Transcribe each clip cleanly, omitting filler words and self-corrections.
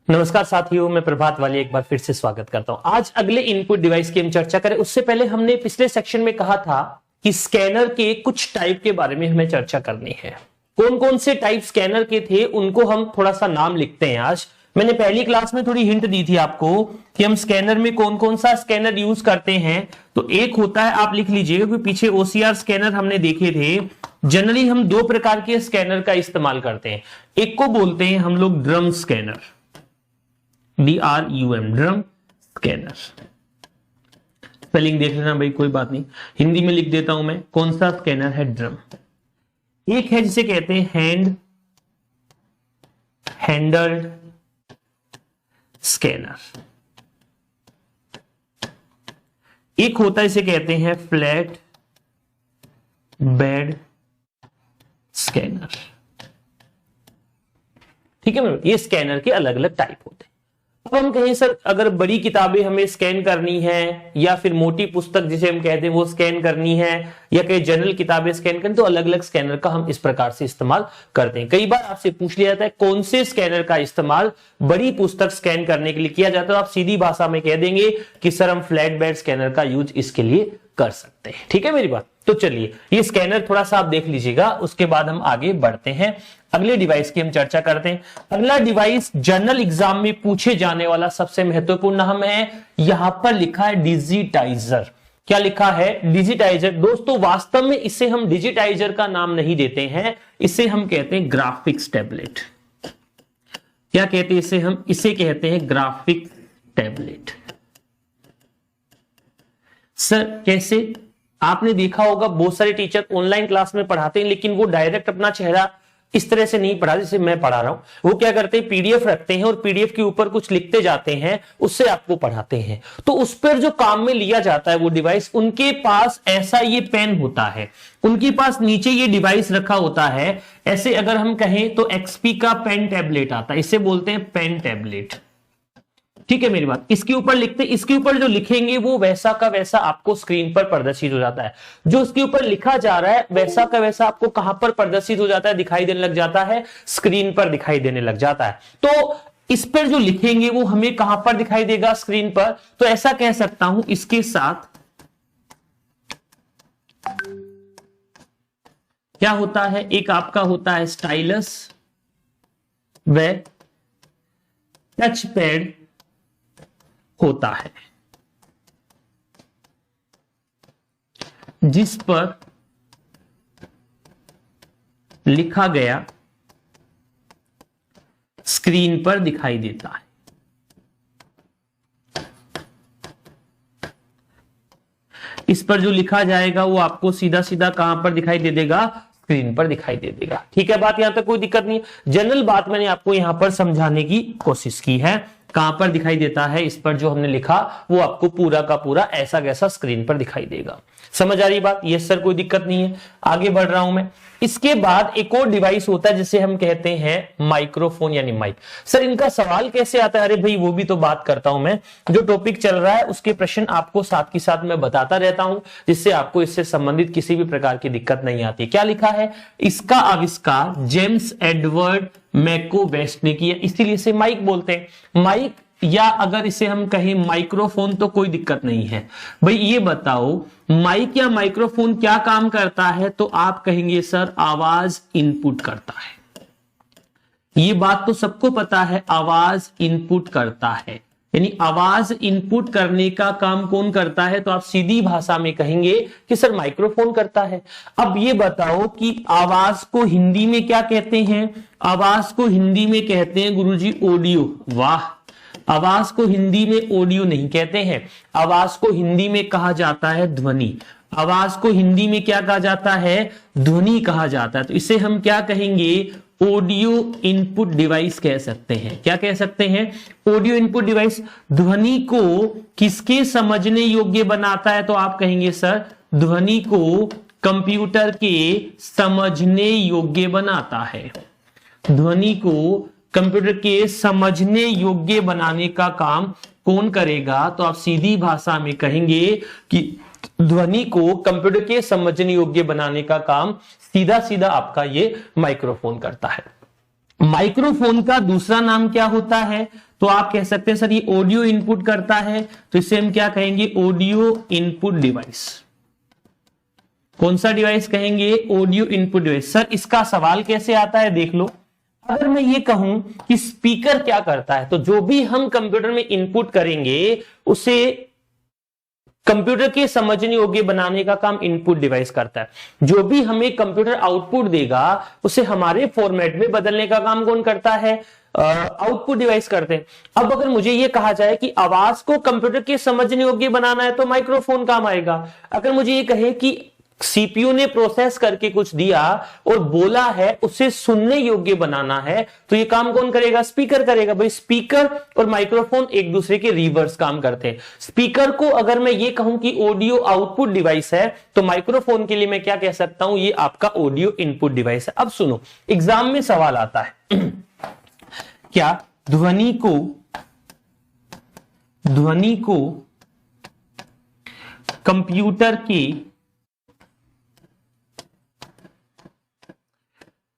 नमस्कार साथियों, मैं प्रभात वाली एक बार फिर से स्वागत करता हूं। आज अगले इनपुट डिवाइस की हम चर्चा करें उससे पहले हमने पिछले सेक्शन में कहा था कि स्कैनर के कुछ टाइप के बारे में हमें चर्चा करनी है। कौन कौन से टाइप स्कैनर के थे उनको हम थोड़ा सा नाम लिखते हैं। आज मैंने पहली क्लास में थोड़ी हिंट दी थी आपको कि हम स्कैनर में कौन कौन सा स्कैनर यूज करते हैं। तो एक होता है, आप लिख लीजिएगा कि पीछे OCR स्कैनर हमने देखे थे। जनरली हम दो प्रकार के स्कैनर का इस्तेमाल करते हैं। एक को बोलते हैं हम लोग drum scanner, DRUM, drum scanner. Spelling देख लेना भाई, कोई बात नहीं, हिंदी में लिख देता हूं मैं। कौन सा स्कैनर है? ड्रम। एक है जिसे कहते हैं हैंडल्ड स्कैनर। एक होता है इसे कहते हैं फ्लैट बेड स्कैनर। ठीक है, ये स्कैनर के अलग अलग टाइप होते हैं। अब हम कहें सर अगर बड़ी किताबें हमें स्कैन करनी है या फिर मोटी पुस्तक जिसे हम कहते हैं वो स्कैन करनी है या कहीं जनरल किताबें स्कैन करनी, तो अलग अलग स्कैनर का हम इस प्रकार से इस्तेमाल करते हैं। कई बार आपसे पूछ लिया जाता है कौन से स्कैनर का इस्तेमाल बड़ी पुस्तक स्कैन करने के लिए किया जाता है, तो आप सीधी भाषा में कह देंगे कि सर हम फ्लैट बेड स्कैनर का यूज इसके लिए कर सकते हैं। ठीक है मेरी बात? तो चलिए ये स्कैनर थोड़ा सा आप देख लीजिएगा, उसके बाद हम आगे बढ़ते हैं, अगले डिवाइस की हम चर्चा करते हैं। अगला डिवाइस जनरल एग्जाम में पूछे जाने वाला सबसे महत्वपूर्ण नाम है। यहां पर लिखा है डिजिटाइजर। क्या लिखा है? डिजिटाइजर। दोस्तों वास्तव में इसे हम डिजिटाइजर का नाम नहीं देते हैं, इसे हम कहते हैं ग्राफिक्स टैबलेट। क्या कहते हैं इसे? हम इसे कहते हैं ग्राफिक्स टैबलेट। सर कैसे? आपने देखा होगा बहुत सारे टीचर ऑनलाइन क्लास में पढ़ाते हैं लेकिन वो डायरेक्ट अपना चेहरा इस तरह से नहीं पढ़ा जैसे मैं पढ़ा रहा हूं। वो क्या करते हैं, PDF रखते हैं और PDF के ऊपर कुछ लिखते जाते हैं, उससे आपको पढ़ाते हैं। तो उस पर जो काम में लिया जाता है वो डिवाइस, उनके पास ऐसा ये पेन होता है, उनके पास नीचे ये डिवाइस रखा होता है। ऐसे अगर हम कहें तो XP का पेन टैबलेट आता है, इसे बोलते हैं पेन टैबलेट। ठीक है मेरी बात? इसके ऊपर लिखते, इसके ऊपर जो लिखेंगे वो वैसा का वैसा आपको स्क्रीन पर प्रदर्शित हो जाता है। जो इसके ऊपर लिखा जा रहा है वैसा का वैसा आपको कहां पर प्रदर्शित हो जाता है, दिखाई देने लग जाता है, स्क्रीन पर दिखाई देने लग जाता है। तो इस पर जो लिखेंगे वो हमें कहां पर दिखाई देगा? स्क्रीन पर। तो ऐसा कह सकता हूं इसके साथ क्या होता है, एक आपका होता है स्टाइलस व टच पैड होता है, जिस पर लिखा गया स्क्रीन पर दिखाई देता है। इस पर जो लिखा जाएगा वो आपको सीधा सीधा कहां पर दिखाई दे देगा? स्क्रीन पर दिखाई दे देगा। ठीक है बात, यहां तक कोई दिक्कत नहीं। जनरल बात मैंने आपको यहां पर समझाने की कोशिश की है। कहां पर दिखाई देता है? इस पर जो हमने लिखा वो आपको पूरा का पूरा ऐसा कैसा स्क्रीन पर दिखाई देगा। समझ आ रही बात? ये सर कोई दिक्कत नहीं है। आगे बढ़ रहा हूं मैं। इसके बाद एक और डिवाइस होता है जिसे हम कहते हैं माइक्रोफोन यानी माइक। सर इनका सवाल कैसे आता है? अरे भाई वो भी तो बात करता हूं मैं, जो टॉपिक चल रहा है उसके प्रश्न आपको साथ के साथ मैं बताता रहता हूं, जिससे आपको इससे संबंधित किसी भी प्रकार की दिक्कत नहीं आती। क्या लिखा है? इसका आविष्कार जेम्स एडवर्ड मैको वेस्ट ने किया, इसीलिए इसे माइक बोलते हैं। माइक या अगर इसे हम कहें माइक्रोफोन तो कोई दिक्कत नहीं है। भाई ये बताओ माइक या माइक्रोफोन क्या काम करता है? तो आप कहेंगे सर आवाज इनपुट करता है। ये बात तो सबको पता है, आवाज इनपुट करता है, यानी आवाज इनपुट करने का काम कौन करता है? तो आप सीधी भाषा में कहेंगे कि सर माइक्रोफोन करता है। अब ये बताओ कि आवाज को हिंदी में क्या कहते हैं? आवाज को हिंदी में कहते हैं गुरुजी ऑडियो। वाह, आवाज को हिंदी में ऑडियो नहीं कहते हैं, आवाज को हिंदी में कहा जाता है ध्वनि। आवाज को हिंदी में क्या कहा जाता है? ध्वनि कहा जाता है। तो इसे हम क्या कहेंगे? ऑडियो इनपुट डिवाइस कह सकते हैं। क्या कह सकते हैं? Audio input device. ध्वनि को किसके समझने योग्य बनाता है? तो आप कहेंगे सर ध्वनि को कंप्यूटर के समझने योग्य बनाता है। ध्वनि को कंप्यूटर के समझने योग्य बनाने का काम कौन करेगा? तो आप सीधी भाषा में कहेंगे कि ध्वनि को कंप्यूटर के समझने योग्य बनाने का काम सीधा सीधा आपका ये माइक्रोफोन करता है। माइक्रोफोन का दूसरा नाम क्या होता है? तो आप कह सकते हैं सर ये ऑडियो इनपुट करता है, तो इसे हम क्या कहेंगे? Audio input device. कौन सा डिवाइस कहेंगे? Audio input device. सर इसका सवाल कैसे आता है देख लो। अगर मैं ये कहूं कि स्पीकर क्या करता है, तो जो भी हम कंप्यूटर में इनपुट करेंगे उसे कंप्यूटर के समझने योग्य बनाने का काम इनपुट डिवाइस करता है। जो भी हमें कंप्यूटर आउटपुट देगा उसे हमारे फॉर्मेट में बदलने का काम कौन करता है? आउटपुट डिवाइस करते हैं। अब अगर मुझे यह कहा जाए कि आवाज को कंप्यूटर के समझने योग्य बनाना है तो माइक्रोफोन काम आएगा। अगर मुझे यह कहे कि सीपीयू ने प्रोसेस करके कुछ दिया और बोला है उसे सुनने योग्य बनाना है, तो ये काम कौन करेगा? स्पीकर करेगा। भाई स्पीकर और माइक्रोफोन एक दूसरे के रिवर्स काम करते हैं। स्पीकर को अगर मैं ये कहूं कि ऑडियो आउटपुट डिवाइस है, तो माइक्रोफोन के लिए मैं क्या कह सकता हूं? ये आपका ऑडियो इनपुट डिवाइस है। अब सुनो, एग्जाम में सवाल आता है क्या ध्वनि को कंप्यूटर की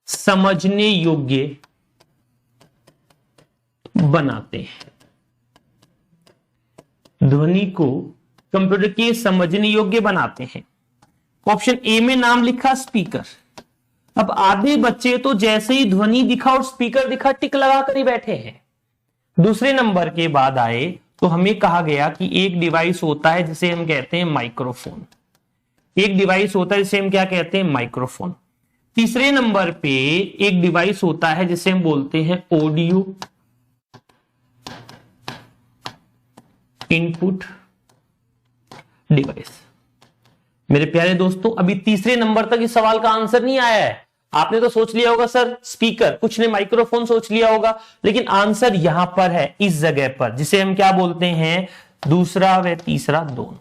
समझने योग्य बनाते हैं? ध्वनि को कंप्यूटर के समझने योग्य बनाते हैं। ऑप्शन ए में नाम लिखा स्पीकर। अब आधे बच्चे तो जैसे ही ध्वनि दिखा और स्पीकर दिखा टिक लगाकर ही बैठे हैं। दूसरे नंबर के बाद आए तो हमें कहा गया कि एक डिवाइस होता है जिसे हम कहते हैं माइक्रोफोन। एक डिवाइस होता है जिसे हम क्या कहते हैं? माइक्रोफोन। तीसरे नंबर पे एक डिवाइस होता है जिसे हम बोलते हैं ऑडियो इनपुट डिवाइस। मेरे प्यारे दोस्तों, अभी तीसरे नंबर तक इस सवाल का आंसर नहीं आया है। आपने तो सोच लिया होगा सर स्पीकर, कुछ ने माइक्रोफोन सोच लिया होगा, लेकिन आंसर यहां पर है, इस जगह पर, जिसे हम क्या बोलते हैं? दूसरा व तीसरा दोनों।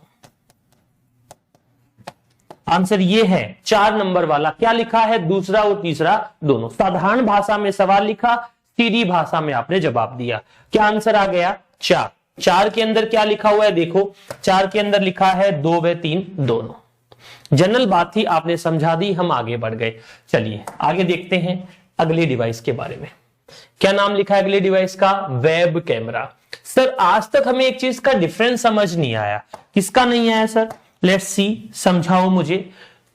आंसर ये है 4 नंबर वाला। क्या लिखा है? दूसरा और तीसरा दोनों। साधारण भाषा में सवाल लिखा, सीधी भाषा में आपने जवाब दिया। क्या आंसर आ गया? 4। 4 के अंदर क्या लिखा हुआ है देखो, 4 के अंदर लिखा है 2 व 3 दोनों। जनरल बात थी, आपने समझा दी, हम आगे बढ़ गए। चलिए आगे देखते हैं अगले डिवाइस के बारे में। क्या नाम लिखा है अगले डिवाइस का? Web camera. सर आज तक हमें एक चीज का डिफरेंस समझ नहीं आया। किसका नहीं आया सर? लेट्स सी, समझाओ मुझे।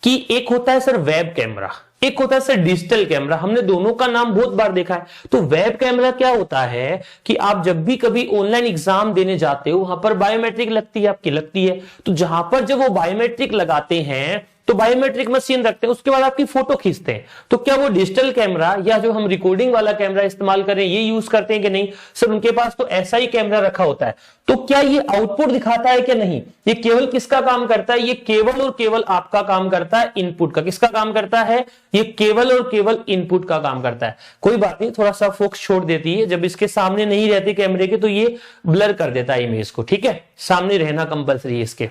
कि एक होता है सर वेब कैमरा, एक होता है सर डिजिटल कैमरा। हमने दोनों का नाम बहुत बार देखा है। तो वेब कैमरा क्या होता है कि आप जब भी कभी ऑनलाइन एग्जाम देने जाते हो, वहां पर बायोमेट्रिक लगती है, आपकी लगती है। तो जहां पर जब वो बायोमेट्रिक लगाते हैं तो बायोमेट्रिक मशीन रखते हैं, उसके बाद आपकी फोटो खींचते हैं। तो क्या वो डिजिटल कैमरा या जो हम रिकॉर्डिंग वाला कैमरा इस्तेमाल करें ये यूज करते हैं कि नहीं? सर उनके पास तो ऐसा ही कैमरा रखा होता है। तो क्या ये आउटपुट दिखाता है क्या? नहीं। ये केवल किसका काम करता है? ये केवल और केवल आपका काम करता है, इनपुट का। किसका काम करता है? ये केवल और केवल इनपुट का काम करता है। कोई बात नहीं, थोड़ा सा फोकस छोड़ देती है, जब इसके सामने नहीं रहती कैमरे के तो ये ब्लर कर देता है इमेज को। ठीक है, सामने रहना कंपलसरी है इसके।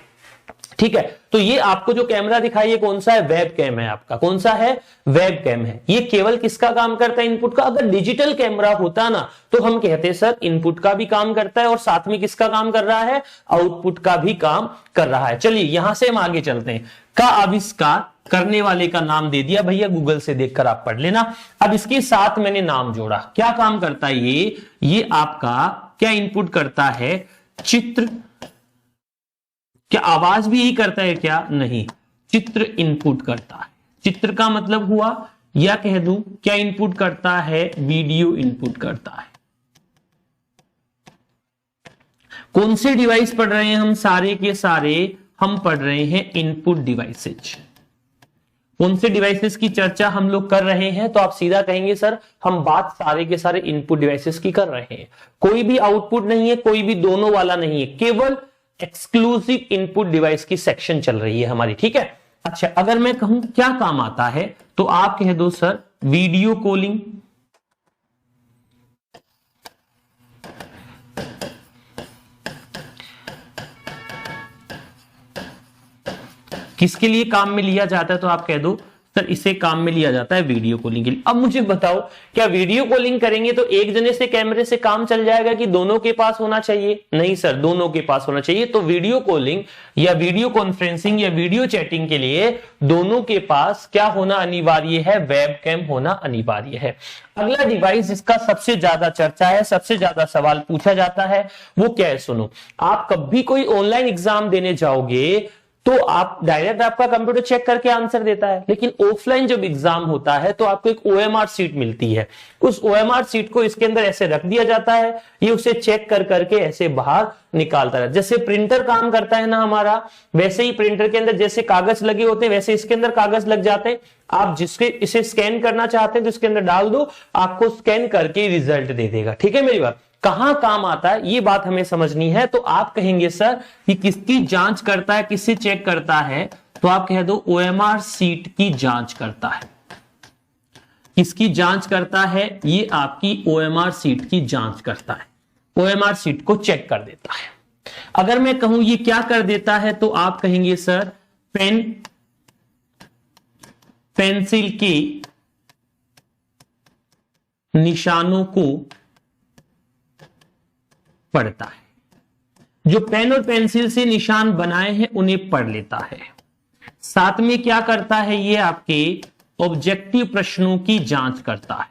ठीक है, तो ये आपको जो कैमरा दिखाई है कौन सा है? वेब कैम है आपका। कौन सा है? वेब कैम है। ये केवल किसका काम करता है? इनपुट का। अगर डिजिटल कैमरा होता ना तो हम कहते सर इनपुट का भी काम करता है और साथ में किसका काम कर रहा है? आउटपुट का भी काम कर रहा है। चलिए यहां से हम आगे चलते हैं। का आविष्कार करने वाले का नाम दे दिया भैया, गूगल से देखकर आप पढ़ लेना। अब इसके साथ मैंने नाम जोड़ा। क्या काम करता है ये आपका क्या इनपुट करता है? चित्र। क्या आवाज भी यही करता है क्या? नहीं, चित्र इनपुट करता है। चित्र का मतलब हुआ, या कह दूं क्या इनपुट करता है? वीडियो इनपुट करता है। कौन से डिवाइस पढ़ रहे हैं हम? सारे के सारे हम पढ़ रहे हैं इनपुट डिवाइसेज। कौन से डिवाइसेस की चर्चा हम लोग कर रहे हैं? तो आप सीधा कहेंगे सर हम बात सारे के सारे इनपुट डिवाइसेस की कर रहे हैं। कोई भी आउटपुट नहीं है, कोई भी दोनों वाला नहीं है, केवल एक्सक्लूसिव इनपुट डिवाइस की सेक्शन चल रही है हमारी। ठीक है, अच्छा अगर मैं कहूं क्या काम आता है तो आप कह दो सर वीडियो कॉलिंग, किसके लिए काम में लिया जाता है? तो आप कह दो सर इसे काम में लिया जाता है वीडियो कॉलिंग के लिए। अब मुझे बताओ, क्या वीडियो कॉलिंग करेंगे तो एक जने से कैमरे से काम चल जाएगा कि दोनों के पास होना चाहिए? नहीं सर, दोनों के पास होना चाहिए। तो वीडियो कॉलिंग या वीडियो कॉन्फ्रेंसिंग या वीडियो चैटिंग के लिए दोनों के पास क्या होना अनिवार्य है? वेबकैम होना अनिवार्य है। अगला डिवाइस जिसका सबसे ज्यादा चर्चा है, सबसे ज्यादा सवाल पूछा जाता है, वो क्या है? सुनो, आप कभी कोई ऑनलाइन एग्जाम देने जाओगे तो आप डायरेक्ट आपका कंप्यूटर चेक करके आंसर देता है, लेकिन ऑफलाइन जब एग्जाम होता है तो आपको एक ओएमआर सीट मिलती है। उस ओएमआर सीट को इसके अंदर ऐसे रख दिया जाता है, ये उसे चेक कर करके ऐसे बाहर निकालता है। जैसे प्रिंटर काम करता है ना हमारा, वैसे ही प्रिंटर के अंदर जैसे कागज लगे होते हैं वैसे इसके अंदर कागज लग जाते हैं। आप जिसके इसे स्कैन करना चाहते हैं तो इसके अंदर डाल दो, आपको स्कैन करके रिजल्ट दे देगा। ठीक है मेरी बात? कहां काम आता है ये बात हमें समझनी है। तो आप कहेंगे सर कि किसकी जांच करता है, किससे चेक करता है? तो आप कह दो ओएमआर सीट की जांच करता है। किसकी जांच करता है? ये आपकी ओएमआर सीट की जांच करता है, ओएमआर सीट को चेक कर देता है। अगर मैं कहूं ये क्या कर देता है तो आप कहेंगे सर पेंसिल के निशानों को पढ़ता है। जो पेन और पेंसिल से निशान बनाए हैं उन्हें पढ़ लेता है। साथ में क्या करता है? ये आपके ऑब्जेक्टिव प्रश्नों की जांच करता है।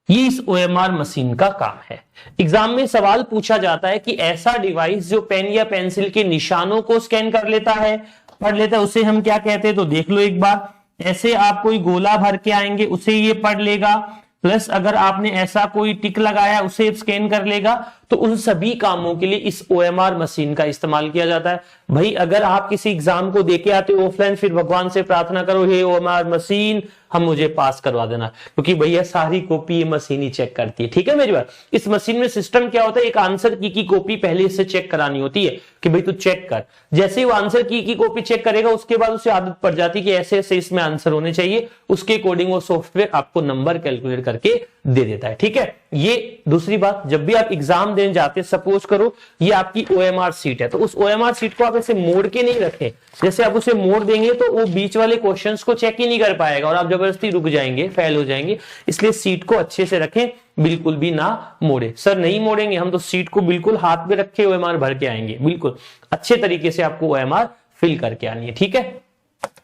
ये इस ओएमआर मशीन का काम है। एग्जाम में सवाल पूछा जाता है कि ऐसा डिवाइस जो पेन या पेंसिल के निशानों को स्कैन कर लेता है, पढ़ लेता है, उसे हम क्या कहते हैं? तो देख लो एक बार। ऐसे आप कोई गोला भर के आएंगे, उसे ये पढ़ लेगा, प्लस अगर आपने ऐसा कोई टिक लगाया उसे स्कैन कर लेगा। तो उन सभी कामों के लिए इस ओएमआर मशीन का इस्तेमाल किया जाता है। भाई अगर आप किसी एग्जाम को देके आते हो ऑफलाइन, फिर भगवान से प्रार्थना करो, हे ओएमआर मशीन हम मुझे पास करवा देना, क्योंकि भैया सारी कॉपी ये मशीन ही चेक करती है। ठीक है मेरी बात? इस मशीन में सिस्टम क्या होता है? एक आंसर की कॉपी पहले इससे चेक करानी होती है कि भाई तू चेक कर। जैसे ही वो आंसर की कॉपी चेक करेगा उसके बाद उसे आदत पड़ जाती है कि ऐसे ऐसे इसमें आंसर होने चाहिए, उसके अकॉर्डिंग वो सॉफ्टवेयर आपको नंबर कैलकुलेट करके दे देता है। ठीक है? ये दूसरी बात, जब भी आप एग्जाम देने जाते हैं, सपोज करो ये आपकी ओएमआर सीट है, तो उस ओएमआर सीट को आप ऐसे मोड़ के नहीं रखें। जैसे आप उसे मोड़ देंगे तो वो बीच वाले क्वेश्चंस को चेक ही नहीं कर पाएगा और आप जबरदस्ती रुक जाएंगे, फेल हो जाएंगे। इसलिए सीट को अच्छे से रखें, बिल्कुल भी ना मोड़े। सर नहीं मोड़ेंगे हम तो सीट को बिल्कुल हाथ में रखे ओएमआर भर के आएंगे। बिल्कुल अच्छे तरीके से आपको ओएमआर फिल करके आनी है। ठीक है?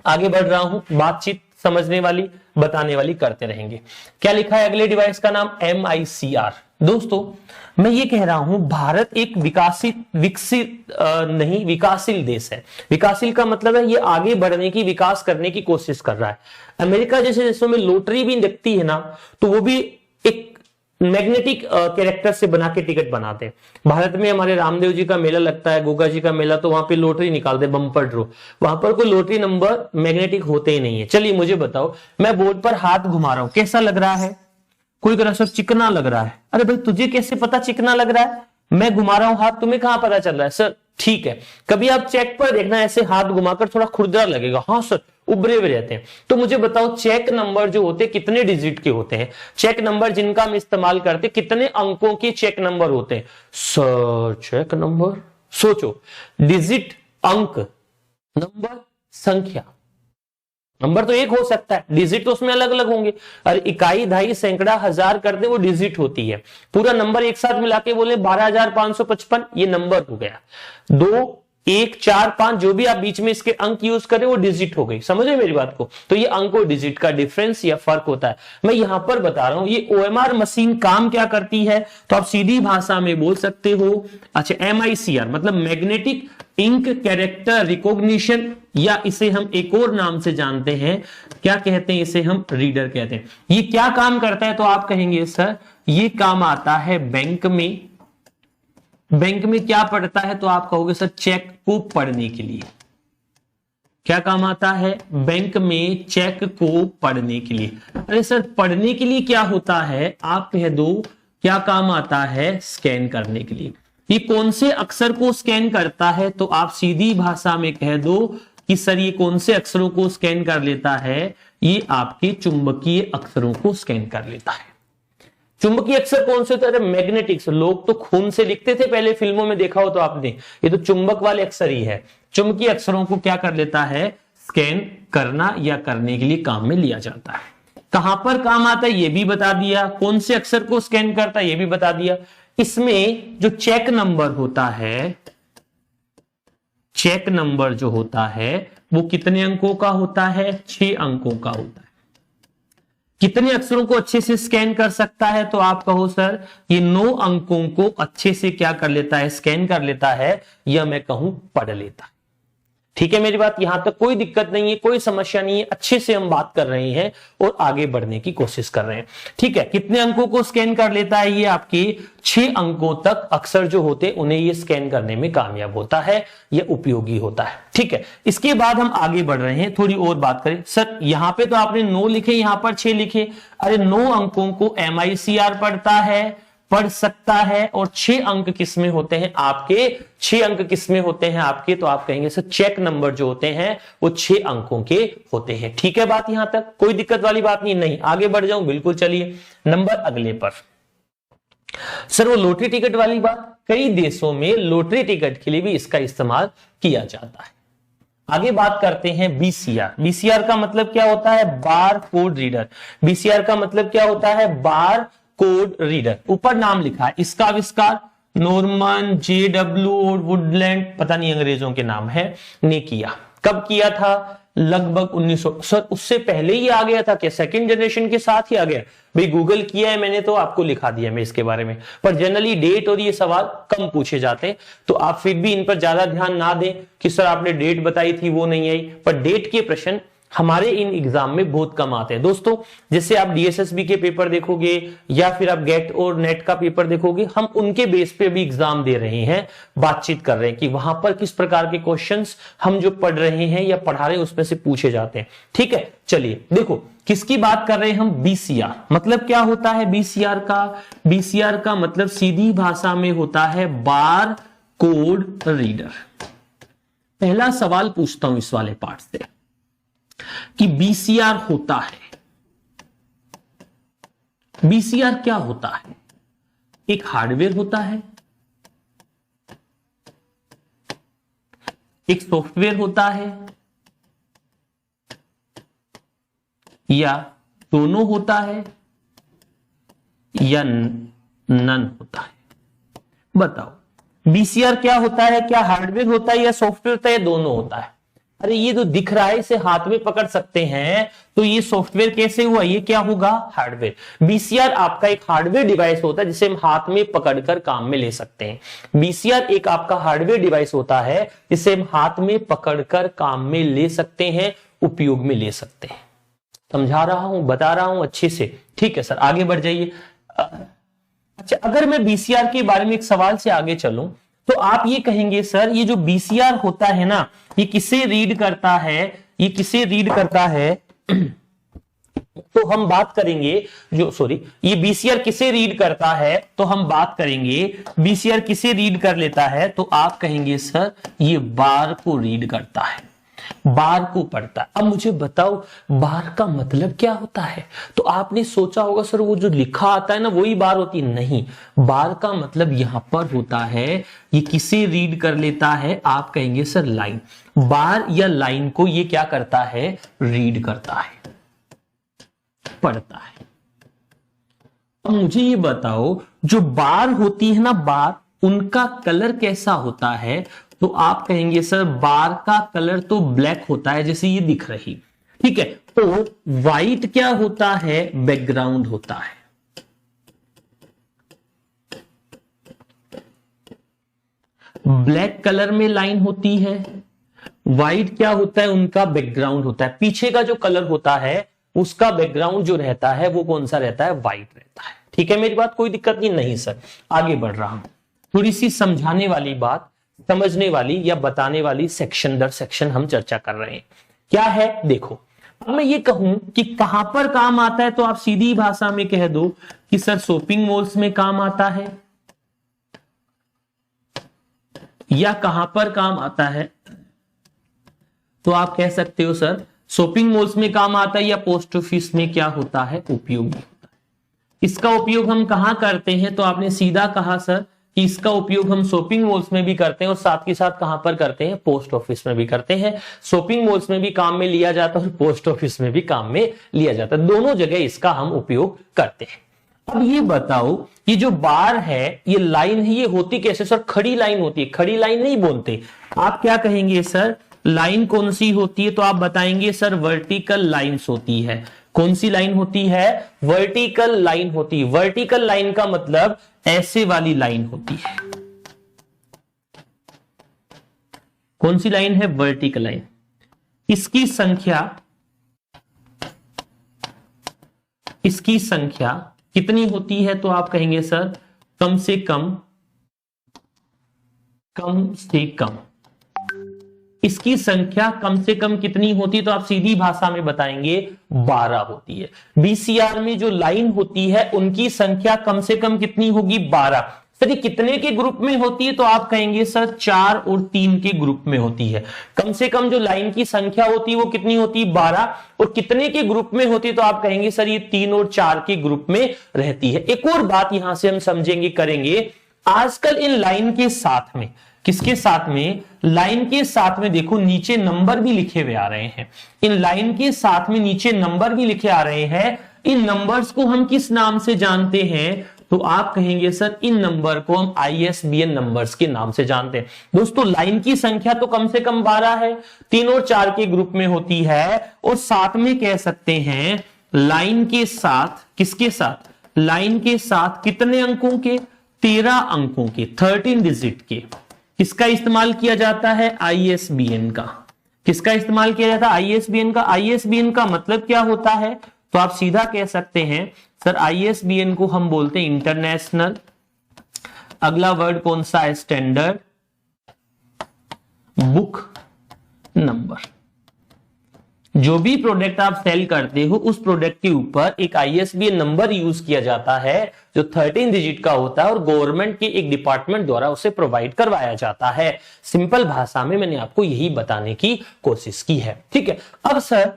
आगे बढ़ रहा हूं, बातचीत समझने वाली, बताने वाली करते रहेंगे। क्या लिखा है अगले डिवाइस का नाम? MICR। दोस्तों मैं ये कह रहा हूं भारत एक विकासशील देश है। विकासशील का मतलब है ये आगे बढ़ने की, विकास करने की कोशिश कर रहा है। अमेरिका जैसे देशों में लॉटरी भी लगती है ना, तो वो भी एक मैग्नेटिक कैरेक्टर से बना के टिकट बनाते हैं। भारत में हमारे रामदेव जी का मेला लगता है, गोगा जी का मेला, तो वहां पे लॉटरी निकालते हैं, बम्पर ड्रॉ। वहां पर कोई लॉटरी नंबर मैग्नेटिक होते ही नहीं है। चलिए मुझे बताओ, मैं बोर्ड पर हाथ घुमा रहा हूं, कैसा लग रहा है? कोई कह रहा सर चिकना लग रहा है। अरे भाई तुझे कैसे पता चिकना लग रहा है? मैं घुमा रहा हूं हाथ, तुम्हें कहां पता चल रहा है? सर ठीक है, कभी आप चेक पर देखना, ऐसे हाथ घुमाकर थोड़ा खुरदरा लगेगा। हाँ सर, उभरे हुए रहते हैं। तो मुझे बताओ चेक नंबर जो होते हैं कितने डिजिट के होते हैं? चेक नंबर जिनका हम इस्तेमाल करते हैं कितने अंकों के चेक नंबर होते हैं? सर चेक नंबर, सोचो, डिजिट, अंक, नंबर, संख्या। नंबर तो एक हो सकता है, डिजिट तो उसमें अलग अलग होंगे। अरे इकाई, दहाई, सैकड़ा, हजार कर दे वो डिजिट होती है। पूरा नंबर एक साथ मिला के बोले 12,555, ये नंबर हो गया। 2, 1, 4, 5 जो भी आप बीच में इसके अंक यूज करें वो डिजिट हो गई। समझ रहे मेरी बात को? तो ये अंक और डिजिट का डिफरेंस या फर्क होता है। मैं यहां पर बता रहा हूं ये ओएमआर मशीन काम क्या करती है, तो आप सीधी भाषा में बोल सकते हो। अच्छा, MICR मतलब मैग्नेटिक इंक कैरेक्टर रिकॉग्निशन, या इसे हम एक और नाम से जानते हैं, क्या कहते हैं? इसे हम रीडर कहते हैं। ये क्या काम करता है? तो आप कहेंगे सर ये काम आता है बैंक में। बैंक में क्या पढ़ता है? तो आप कहोगे सर चेक को पढ़ने के लिए। क्या काम आता है? बैंक में चेक को पढ़ने के लिए। अरे सर पढ़ने के लिए क्या होता है? आप कह दो क्या काम आता है? स्कैन करने के लिए। ये कौन से अक्षर को स्कैन करता है? तो आप सीधी भाषा में कह दो कि सर ये कौन से अक्षरों को स्कैन कर लेता है? ये आपके चुंबकीय अक्षरों को स्कैन कर लेता है। चुंबकीय अक्षर कौन से होते हैं? मैग्नेटिक्स। लोग तो खून से लिखते थे पहले, फिल्मों में देखा हो तो आपने, ये तो चुंबक वाले अक्षर ही है। चुंबकीय अक्षरों को क्या कर लेता है, स्कैन करना या करने के लिए काम में लिया जाता है। कहां पर काम आता है ये भी बता दिया, कौन से अक्षर को स्कैन करता है ये भी बता दिया। इसमें जो चेक नंबर होता है, चेक नंबर जो होता है वो कितने अंकों का होता है, 6 अंकों का होता है। कितने अक्षरों को अच्छे से स्कैन कर सकता है, तो आप कहो सर ये 9 अंकों को अच्छे से क्या कर लेता है, स्कैन कर लेता है, या मैं कहूं पढ़ लेता है। ठीक है मेरी बात, यहां तक कोई दिक्कत नहीं है, कोई समस्या नहीं है, अच्छे से हम बात कर रहे हैं और आगे बढ़ने की कोशिश कर रहे हैं। ठीक है, कितने अंकों को स्कैन कर लेता है, ये आपके 6 अंकों तक अक्षर जो होते उन्हें ये स्कैन करने में कामयाब होता है, ये उपयोगी होता है। ठीक है, इसके बाद हम आगे बढ़ रहे हैं, थोड़ी और बात करें। सर यहां पे तो आपने 9 लिखे, यहां पर 6 लिखे, अरे 9 अंकों को MICR पढ़ता है, पढ़ सकता है, और 6 अंक किसमें होते हैं आपके, 6 अंक किसमें होते हैं आपके, तो आप कहेंगे सर चेक नंबर जो होते हैं वो 6 अंकों के होते हैं। ठीक है बात, यहां तक कोई दिक्कत वाली बात नहीं, आगे बढ़ जाऊं, बिल्कुल चलिए नंबर अगले पर। सर वो लॉटरी टिकट वाली बात, कई देशों में लॉटरी टिकट के लिए भी इसका इस्तेमाल किया जाता है। आगे बात करते हैं BCR। BCR का मतलब क्या होता है, बार कोड रीडर। BCR का मतलब क्या होता है, बार कोड रीडर। ऊपर नाम लिखा है, इसका आविष्कार नॉर्मन JW और वुडलैंड, पता नहीं अंग्रेजों के नाम है, ने किया। कब किया था, लगभग 1900। सर उससे पहले ही आ गया था क्या, सेकंड जनरेशन के साथ ही आ गया? भाई गूगल किया है मैंने तो आपको लिखा दिया मैं इसके बारे में, पर जनरली डेट और ये सवाल कम पूछे जाते हैं, तो आप फिर भी इन पर ज्यादा ध्यान ना दें कि सर आपने डेट बताई थी वो नहीं आई, पर डेट के प्रश्न हमारे इन एग्जाम में बहुत कम आते हैं दोस्तों। जैसे आप DSSB के पेपर देखोगे या फिर आप गेट और नेट का पेपर देखोगे, हम उनके बेस पे भी एग्जाम दे रहे हैं, बातचीत कर रहे हैं कि वहां पर किस प्रकार के क्वेश्चंस हम जो पढ़ रहे हैं या पढ़ा रहे हैं उसमें से पूछे जाते हैं। ठीक है, चलिए देखो किसकी बात कर रहे हैं हम, BCR। मतलब क्या होता है BCR का, BCR का मतलब सीधी भाषा में होता है बार कोड रीडर। पहला सवाल पूछता हूं इस वाले पार्ट से कि BCR होता है, BCR क्या होता है, एक हार्डवेयर होता है, एक सॉफ्टवेयर होता है, या दोनों होता है, या नन होता है? बताओ BCR क्या होता है, क्या हार्डवेयर होता है या सॉफ्टवेयर होता है या दोनों होता है? अरे ये जो दिख रहा है इसे हाथ में पकड़ सकते हैं, तो ये सॉफ्टवेयर कैसे हुआ, ये क्या होगा, हार्डवेयर। BCR आपका एक हार्डवेयर डिवाइस होता है जिसे हम हाथ में पकड़कर काम में ले सकते हैं। BCR एक आपका हार्डवेयर डिवाइस होता है जिसे हम हाथ में पकड़कर काम में ले सकते हैं, उपयोग में ले सकते हैं। समझा रहा हूं, बता रहा हूं अच्छे से? ठीक है सर, आगे बढ़ जाइए। अच्छा, अगर मैं BCR के बारे में एक सवाल से आगे चलूं तो आप ये कहेंगे सर ये जो BCR होता है ना, ये किसे रीड करता है, ये किसे रीड करता है? तो हम बात करेंगे ये BCR किसे रीड करता है, तो हम बात करेंगे BCR किसे रीड कर लेता है, तो आप कहेंगे सर ये बार को रीड करता है, बार को पढ़ता है। अब मुझे बताओ बार का मतलब क्या होता है? तो आपने सोचा होगा सर वो जो लिखा आता है ना वही बार होती, नहीं, बार का मतलब यहां पर होता है ये किसे रीड कर लेता है, आप कहेंगे सर लाइन। बार या लाइन को ये क्या करता है, रीड करता है, पढ़ता है। अब मुझे ये बताओ जो बार होती है ना, बार, उनका कलर कैसा होता है? तो आप कहेंगे सर बार का कलर तो ब्लैक होता है जैसे ये दिख रही। ठीक है, तो व्हाइट क्या होता है, बैकग्राउंड होता है। ब्लैक कलर में लाइन होती है, व्हाइट क्या होता है, उनका बैकग्राउंड होता है। पीछे का जो कलर होता है उसका बैकग्राउंड जो रहता है वो कौन सा रहता है, व्हाइट रहता है। ठीक है मेरी बात, कोई दिक्कत नहीं? नहीं सर, आगे बढ़ रहा हूं। थोड़ी सी समझाने वाली बात, समझने वाली या बताने वाली सेक्शन दर सेक्शन हम चर्चा कर रहे हैं। क्या है देखो, अब मैं ये कहूं कि कहां पर काम आता है, तो आप सीधी भाषा में कह दो कि सर शॉपिंग मॉल्स में काम आता है, या कहां पर काम आता है, तो आप कह सकते हो सर शॉपिंग मॉल्स में काम आता है, या पोस्ट ऑफिस में क्या होता है, उपयोगी होता है। इसका उपयोग हम कहां करते हैं, तो आपने सीधा कहा सर कि इसका उपयोग हम शॉपिंग मॉल्स में भी करते हैं और साथ के साथ कहां पर करते हैं, पोस्ट ऑफिस में भी करते हैं। शॉपिंग मॉल्स में भी काम में लिया जाता है और पोस्ट ऑफिस में भी काम में लिया जाता है, दोनों जगह इसका हम उपयोग करते हैं। अब ये बताओ, ये जो बार है, ये लाइन है, ये होती कैसे सर? खड़ी लाइन होती है। खड़ी लाइन नहीं बोलते, आप क्या कहेंगे सर? लाइन कौन सी होती है? तो आप बताएंगे सर वर्टिकल लाइंस होती है। कौन सी लाइन होती है? वर्टिकल लाइन होती है। वर्टिकल लाइन का मतलब ऐसे वाली लाइन होती है। कौन सी लाइन है? Vertical line. इसकी संख्या कितनी होती है? तो आप कहेंगे सर कम से कम इसकी संख्या कम से कम कितनी होती है? तो आप सीधी भाषा में बताएंगे 12 होती है। बीसीआर में जो लाइन होती है उनकी संख्या कम से कम कितनी होगी? 12। सर ये कितने के ग्रुप में होती है? तो आप कहेंगे सर 4 और 3 के ग्रुप में होती है। कम से कम जो लाइन की संख्या होती है वो कितनी होती है? 12। और कितने के ग्रुप में होती है? तो आप कहेंगे सर ये 3 और 4 के ग्रुप में रहती है। एक और बात यहां से हम समझेंगे, करेंगे, आजकल इन लाइन के साथ में, किसके साथ में? लाइन के साथ में देखो नीचे नंबर भी लिखे हुए आ रहे हैं। इन लाइन के साथ में नीचे नंबर भी लिखे आ रहे हैं। इन नंबर्स को हम किस नाम से जानते हैं? तो आप कहेंगे सर इन नंबर को हम ISBN नंबर्स के नाम से जानते हैं। दोस्तों लाइन की संख्या तो कम से कम 12 है, 3 और 4 के ग्रुप में होती है, और साथ में कह सकते हैं लाइन के साथ, किसके साथ? लाइन के साथ कितने अंकों के? 13 अंकों के, 13 डिजिट के। किसका इस्तेमाल किया जाता है? ISBN का। किसका इस्तेमाल किया जाता है? ISBN का। ISBN का मतलब क्या होता है? तो आप सीधा कह सकते हैं सर ISBN को हम बोलते हैं इंटरनेशनल, अगला वर्ड कौन सा है? Standard book number. जो भी प्रोडक्ट आप सेल करते हो उस प्रोडक्ट के ऊपर एक ISBN नंबर यूज किया जाता है जो 13 डिजिट का होता है और गवर्नमेंट के एक डिपार्टमेंट द्वारा उसे प्रोवाइड करवाया जाता है। सिंपल भाषा में मैंने आपको यही बताने की कोशिश की है, ठीक है। अब सर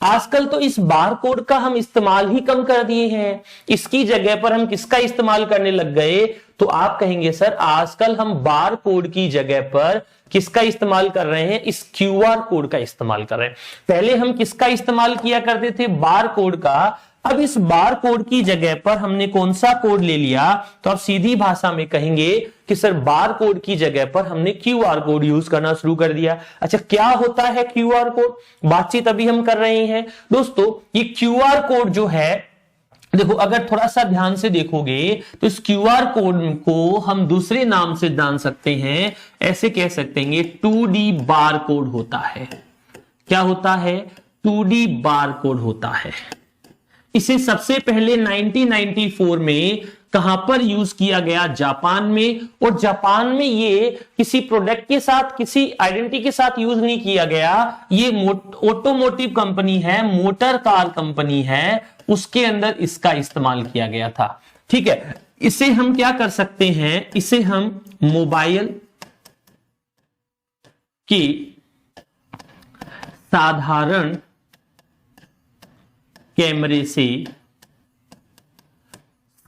आजकल तो इस बार कोड का हम इस्तेमाल ही कम कर दिए हैं, इसकी जगह पर हम किसका इस्तेमाल करने लग गए? तो आप कहेंगे सर आजकल हम बार कोड की जगह पर किसका इस्तेमाल कर रहे हैं? इस QR कोड का इस्तेमाल कर रहे हैं। पहले हम किसका इस्तेमाल किया करते थे? बार कोड का। अब इस बार कोड की जगह पर हमने कौन सा कोड ले लिया? तो आप सीधी भाषा में कहेंगे कि सर बार कोड की जगह पर हमने QR कोड यूज करना शुरू कर दिया। अच्छा क्या होता है QR कोड? बातचीत अभी हम कर रहे हैं। दोस्तों ये QR कोड जो है, देखो अगर थोड़ा सा ध्यान से देखोगे तो इस QR कोड को हम दूसरे नाम से जान सकते हैं, ऐसे कह सकते हैं 2D बार कोड होता है। क्या होता है? 2D बार कोड होता है। इसे सबसे पहले 1994 में कहां पर यूज किया गया? जापान में। और जापान में ये किसी प्रोडक्ट के साथ, किसी आइडेंटिटी के साथ यूज नहीं किया गया। ये ऑटोमोटिव कंपनी है, मोटर कार कंपनी है, उसके अंदर इसका इस्तेमाल किया गया था, ठीक है। इसे हम क्या कर सकते हैं? इसे हम मोबाइल की साधारण कैमरे से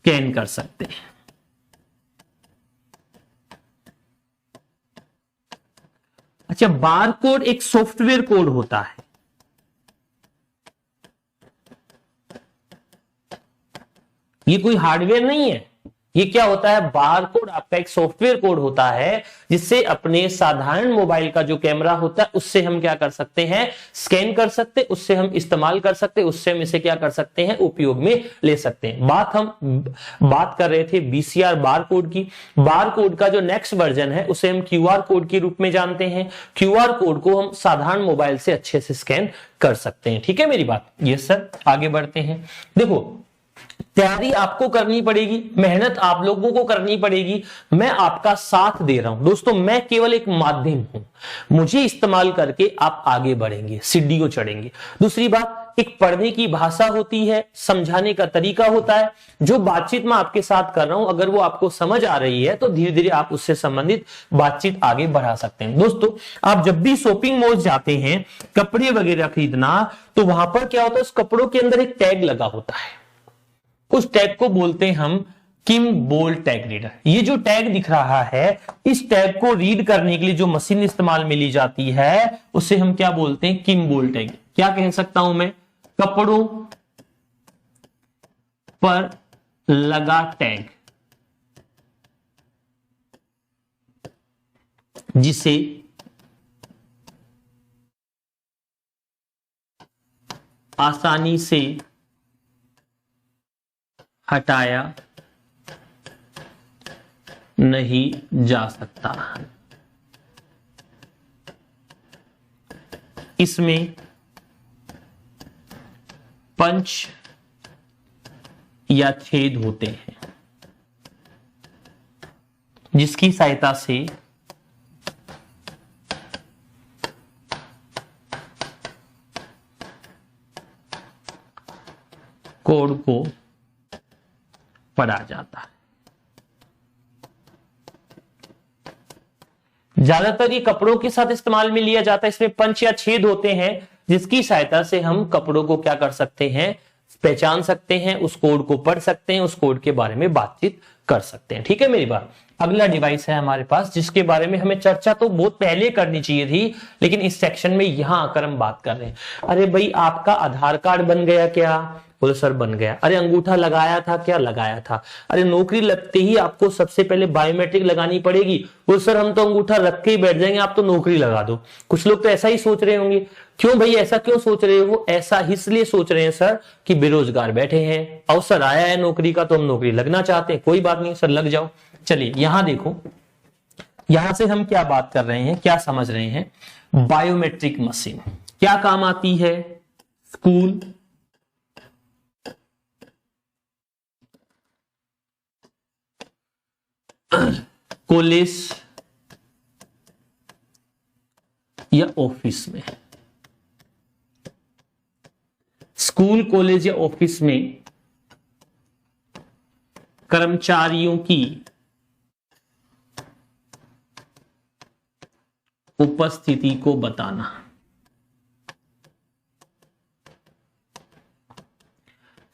स्कैन कर सकते हैं। अच्छा बार कोड एक सॉफ्टवेयर कोड होता है। ये कोई हार्डवेयर नहीं है, ये क्या होता है? बार कोड आपका एक सॉफ्टवेयर कोड होता है जिससे अपने साधारण मोबाइल का जो कैमरा होता है उससे हम क्या कर सकते हैं? स्कैन कर सकते, उससे हम इस्तेमाल कर सकते, उससे हम इसे क्या कर सकते हैं? उपयोग में ले सकते हैं। बात कर रहे थे BCR बार कोड की। बार कोड का जो नेक्स्ट वर्जन है उसे हम QR कोड के रूप में जानते हैं। QR कोड को हम साधारण मोबाइल से अच्छे से स्कैन कर सकते हैं, ठीक है मेरी बात? यस सर, आगे बढ़ते हैं। देखो तैयारी आपको करनी पड़ेगी, मेहनत आप लोगों को करनी पड़ेगी। मैं आपका साथ दे रहा हूं दोस्तों, मैं केवल एक माध्यम हूं। मुझे इस्तेमाल करके आप आगे बढ़ेंगे, सीढ़ियों चढ़ेंगे। दूसरी बात, एक पढ़ने की भाषा होती है, समझाने का तरीका होता है। जो बातचीत मैं आपके साथ कर रहा हूं अगर वो आपको समझ आ रही है तो धीरे धीरे आप उससे संबंधित बातचीत आगे बढ़ा सकते हैं। दोस्तों आप जब भी शॉपिंग मॉल जाते हैं कपड़े वगैरह खरीदना, तो वहां पर क्या होता है? उस कपड़ों के अंदर एक टैग लगा होता है, उस टैग को बोलते हैं हम किम बोल टैग रीडर। ये जो टैग दिख रहा है, इस टैग को रीड करने के लिए जो मशीन इस्तेमाल में ली जाती है उसे हम क्या बोलते हैं, किम बोल टैग। क्या कह सकता हूं मैं, कपड़ों पर लगा टैग, जिसे आसानी से हटाया नहीं जा सकता। इसमें पंच या छेद होते हैं, जिसकी सहायता से कोड को पढ़ा जाता है। ज्यादातर ये कपड़ों के साथ इस्तेमाल में लिया जाता है। इसमें पंच या छेद होते हैं, जिसकी सहायता से हम कपड़ों को क्या कर सकते हैं, पहचान सकते हैं, उस कोड को पढ़ सकते हैं, उस कोड के बारे में बातचीत कर सकते हैं। ठीक है मेरी बात। अगला डिवाइस है हमारे पास, जिसके बारे में हमें चर्चा तो बहुत पहले करनी चाहिए थी, लेकिन इस सेक्शन में यहां आकर हम बात कर रहे हैं। अरे भाई, आपका आधार कार्ड बन गया क्या? बोले सर बन गया। अरे अंगूठा लगाया था क्या? लगाया था। अरे नौकरी लगते ही आपको सबसे पहले बायोमेट्रिक लगानी पड़ेगी। बोले सर हम तो अंगूठा रख के ही बैठ जाएंगे, आप तो नौकरी लगा दो। कुछ लोग तो ऐसा ही सोच रहे होंगे। क्यों भाई, ऐसा क्यों सोच रहे हो? ऐसा इसलिए सोच रहे हैं सर कि बेरोजगार बैठे हैं, अवसर आया है नौकरी का, तो हम नौकरी लगना चाहते हैं। कोई बात नहीं सर, लग जाओ। चलिए यहां देखो, यहां से हम क्या बात कर रहे हैं, क्या समझ रहे हैं। बायोमेट्रिक मशीन क्या काम आती है? स्कूल, कॉलेज या ऑफिस में। स्कूल, कॉलेज या ऑफिस में कर्मचारियों की उपस्थिति को बताना।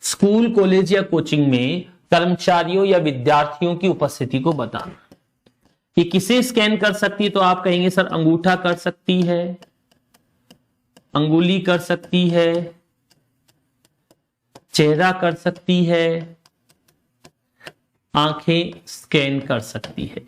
स्कूल, कॉलेज या कोचिंग में कर्मचारियों या विद्यार्थियों की उपस्थिति को बताना। ये किसे स्कैन कर सकती है? तो आप कहेंगे सर अंगूठा कर सकती है, अंगुली कर सकती है, चेहरा कर सकती है, आंखें स्कैन कर सकती है।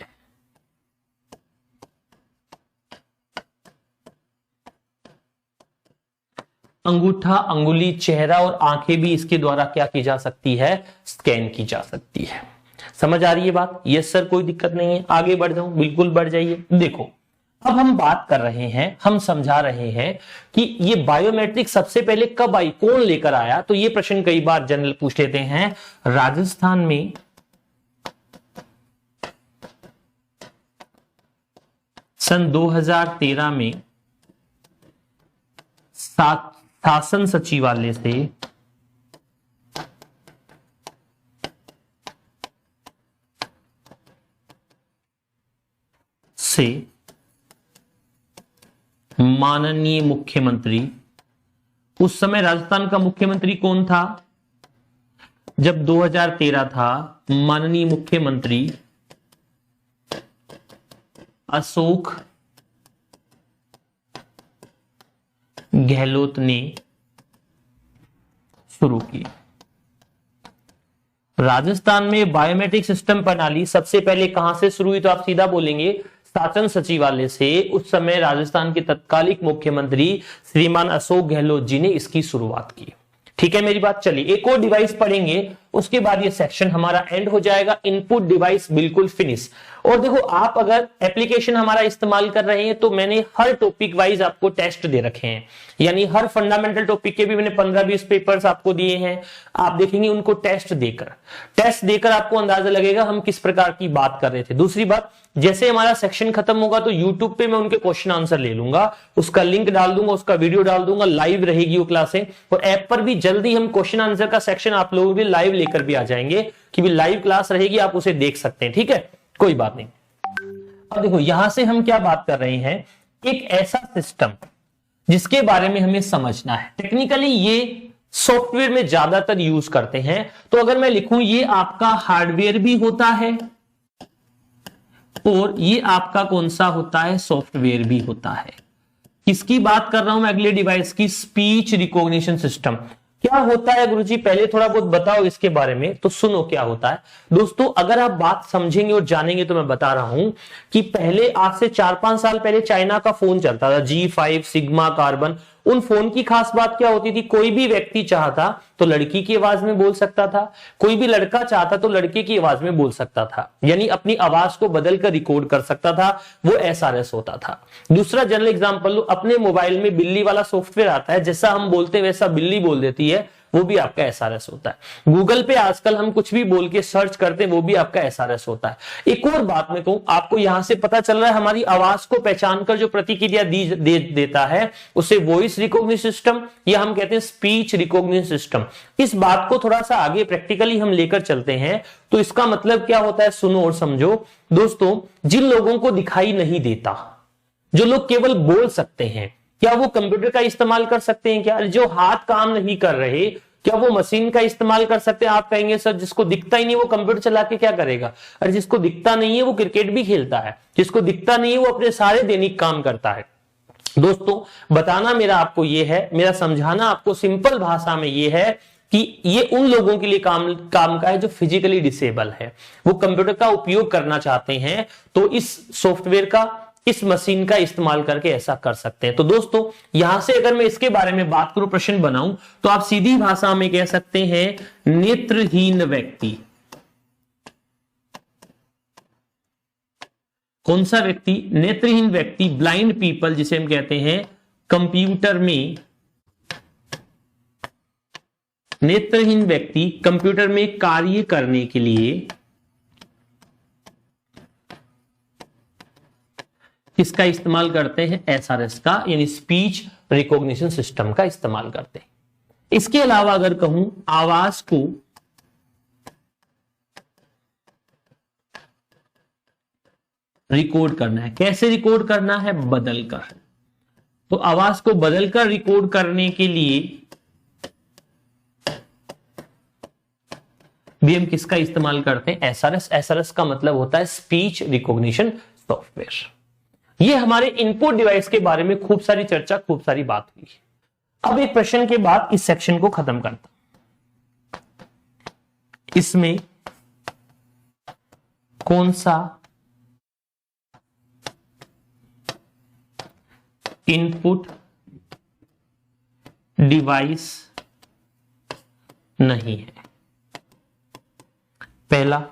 अंगूठा, अंगुली, चेहरा और आंखें भी इसके द्वारा क्या की जा सकती है? स्कैन की जा सकती है। समझ आ रही है बात? यस सर, कोई दिक्कत नहीं है। आगे बढ़ जाऊं? बिल्कुल बढ़ जाइए। देखो, अब हम बात कर रहे हैं, हम समझा रहे हैं कि ये बायोमेट्रिक सबसे पहले कब आई, कौन लेकर आया। तो ये प्रश्न कई बार जनरल पूछ लेते हैं। राजस्थान में सन 2013 में शासन सचिवालय से माननीय मुख्यमंत्री, उस समय राजस्थान का मुख्यमंत्री कौन था जब 2013 था? माननीय मुख्यमंत्री अशोक गहलोत ने शुरू की। राजस्थान में बायोमेट्रिक सिस्टम प्रणाली सबसे पहले कहां से शुरू हुई? तो आप सीधा बोलेंगे शासन सचिवालय से। उस समय राजस्थान के तत्कालिक मुख्यमंत्री श्रीमान अशोक गहलोत जी ने इसकी शुरुआत की। ठीक है मेरी बात। चलिए एक और डिवाइस पढ़ेंगे, उसके बाद ये सेक्शन हमारा एंड हो जाएगा। इनपुट डिवाइस बिल्कुल फिनिश। और देखो, आप अगर एप्लीकेशन हमारा इस्तेमाल कर रहे हैं तो मैंने हर टॉपिक वाइज आपको टेस्ट दे रखे हैं, यानी हर फंडामेंटल टॉपिक के भी मैंने 15-20 पेपर्स आपको दिए हैं। आप देखेंगे उनको टेस्ट देकर आपको अंदाजा लगेगा हम किस प्रकार की बात कर रहे थे। दूसरी बात, जैसे हमारा सेक्शन खत्म होगा तो यूट्यूब पे मैं उनके क्वेश्चन आंसर ले लूंगा, उसका लिंक डाल दूंगा, उसका वीडियो डाल दूंगा, लाइव रहेगी वो क्लासें। और ऐप पर भी जल्दी हम क्वेश्चन आंसर का सेक्शन आप लोगों के लाइव लेकर भी आ जाएंगे कि भी लाइव क्लास रहेगी, आप उसे देख सकते हैं। ठीक है, कोई बात नहीं। अब देखो, यहां से हम क्या बात कर रहे हैं, एक ऐसा सिस्टम जिसके बारे में हमें समझना है। टेक्निकली ये सॉफ्टवेयर में ज्यादातर यूज करते हैं। तो अगर मैं लिखूं ये आपका हार्डवेयर भी होता है और ये आपका कौन सा होता है, सॉफ्टवेयर भी होता है। किसकी बात कर रहा हूं मैं, अगले डिवाइस की, स्पीच रिकॉग्निशन सिस्टम। क्या होता है गुरुजी, पहले थोड़ा बहुत बताओ इसके बारे में, तो सुनो क्या होता है दोस्तों। अगर आप बात समझेंगे और जानेंगे तो मैं बता रहा हूं कि पहले आज से 4-5 साल पहले चाइना का फोन चलता था, G5 सिग्मा कार्बन। उन फोन की खास बात क्या होती थी, कोई भी व्यक्ति चाहता तो लड़की की आवाज में बोल सकता था, कोई भी लड़का चाहता तो लड़के की आवाज में बोल सकता था, यानी अपनी आवाज को बदलकर रिकॉर्ड कर सकता था, वो SRS होता था। दूसरा जनरल एग्जांपल लो, अपने मोबाइल में बिल्ली वाला सॉफ्टवेयर आता है, जैसा हम बोलते हैं वैसा बिल्ली बोल देती है, वो भी आपका SRS होता है। गूगल पे आजकल हम कुछ भी बोल के सर्च करते हैं, वो भी आपका SRS होता है। एक और बात मैं कहूं, आपको यहां से पता चल रहा है हमारी आवाज को पहचान कर जो प्रतिक्रिया देता है उसे वॉइस रिकॉग्निशन सिस्टम या हम कहते हैं स्पीच रिकॉग्निशन सिस्टम। इस बात को थोड़ा सा आगे प्रैक्टिकली हम लेकर चलते हैं तो इसका मतलब क्या होता है, सुनो और समझो दोस्तों। जिन लोगों को दिखाई नहीं देता, जो लोग केवल बोल सकते हैं, क्या वो कंप्यूटर का इस्तेमाल कर सकते हैं क्या? जो हाथ काम नहीं कर रहे, क्या वो मशीन का इस्तेमाल कर सकते हैं? आप कहेंगे सर जिसको दिखता ही नहीं वो कंप्यूटर चला के क्या करेगा? अरे जिसको दिखता नहीं है वो क्रिकेट भी खेलता है, जिसको दिखता नहीं है वो अपने सारे दैनिक काम करता है। दोस्तों बताना मेरा आपको ये है, मेरा समझाना आपको सिंपल भाषा में ये है कि ये उन लोगों के लिए काम का है जो फिजिकली डिसेबल है, वो कंप्यूटर का उपयोग करना चाहते हैं तो इस सॉफ्टवेयर का, इस मशीन का इस्तेमाल करके ऐसा कर सकते हैं। तो दोस्तों यहां से अगर मैं इसके बारे में बात करूं, प्रश्न बनाऊं, तो आप सीधी भाषा में कह सकते हैं नेत्रहीन व्यक्ति। कौन सा व्यक्ति? नेत्रहीन व्यक्ति, ब्लाइंड पीपल जिसे हम कहते हैं, कंप्यूटर में, नेत्रहीन व्यक्ति कंप्यूटर में कार्य करने के लिए किसका इस्तेमाल करते हैं? SRS का, यानी स्पीच रिकॉग्निशन सिस्टम का इस्तेमाल करते हैं। इसके अलावा अगर कहूं आवाज को रिकॉर्ड करना है, कैसे रिकॉर्ड करना है? बदलकर। तो आवाज को बदलकर रिकॉर्ड करने के लिए भी हम किसका इस्तेमाल करते हैं? SRS। SRS का मतलब होता है स्पीच रिकॉग्निशन सॉफ्टवेयर। ये हमारे इनपुट डिवाइस के बारे में खूब सारी चर्चा, खूब सारी बात हुई। अब एक प्रश्न के बाद इस सेक्शन को खत्म करता हूं। इसमें कौन सा इनपुट डिवाइस नहीं है? पहला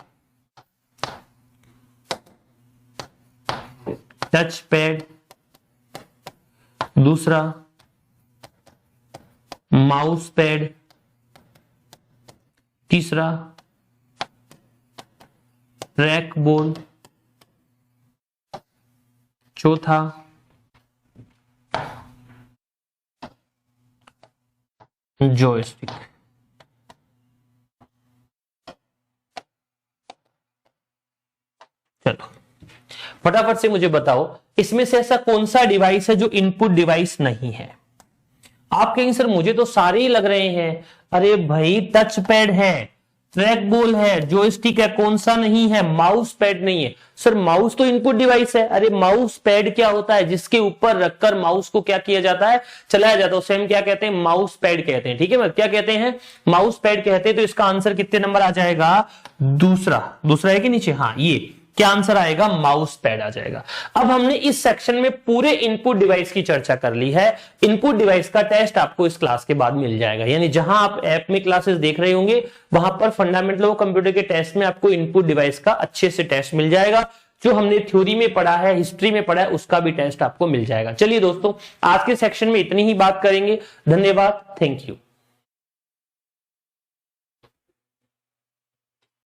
टच पैड, दूसरा माउस पैड, तीसरा ट्रैक बॉल, चौथा जॉयस्टिक। चलो फटाफट से मुझे बताओ इसमें से ऐसा कौन सा डिवाइस है जो इनपुट डिवाइस नहीं है? आप कहेंगे सर मुझे तो सारे ही लग रहे हैं। अरे भाई टच पैड है, ट्रैक बॉल है, जॉयस्टिक है, कौन सा नहीं है? माउस पैड नहीं है। सर माउस तो इनपुट डिवाइस है। अरे माउस पैड क्या होता है? जिसके ऊपर रखकर माउस को क्या किया जाता है? चलाया जाता है, उसे हम क्या कहते हैं? माउस पैड कहते हैं। ठीक है, क्या कहते हैं? माउस पैड कहते हैं। तो इसका आंसर कितने नंबर आ जाएगा? दूसरा है कि नीचे? हाँ, ये क्या आंसर आएगा? माउस पैड आ जाएगा। अब हमने इस सेक्शन में पूरे इनपुट डिवाइस की चर्चा कर ली है। इनपुट डिवाइस का टेस्ट आपको इस क्लास के बाद मिल जाएगा, यानी जहां आप ऐप में क्लासेस देख रहे होंगे वहां पर फंडामेंटल ऑफ कंप्यूटर के टेस्ट में आपको इनपुट डिवाइस का अच्छे से टेस्ट मिल जाएगा। जो हमने थ्योरी में पढ़ा है, हिस्ट्री में पढ़ा है, उसका भी टेस्ट आपको मिल जाएगा। चलिए दोस्तों, आज के सेक्शन में इतनी ही बात करेंगे। धन्यवाद, थैंक यू।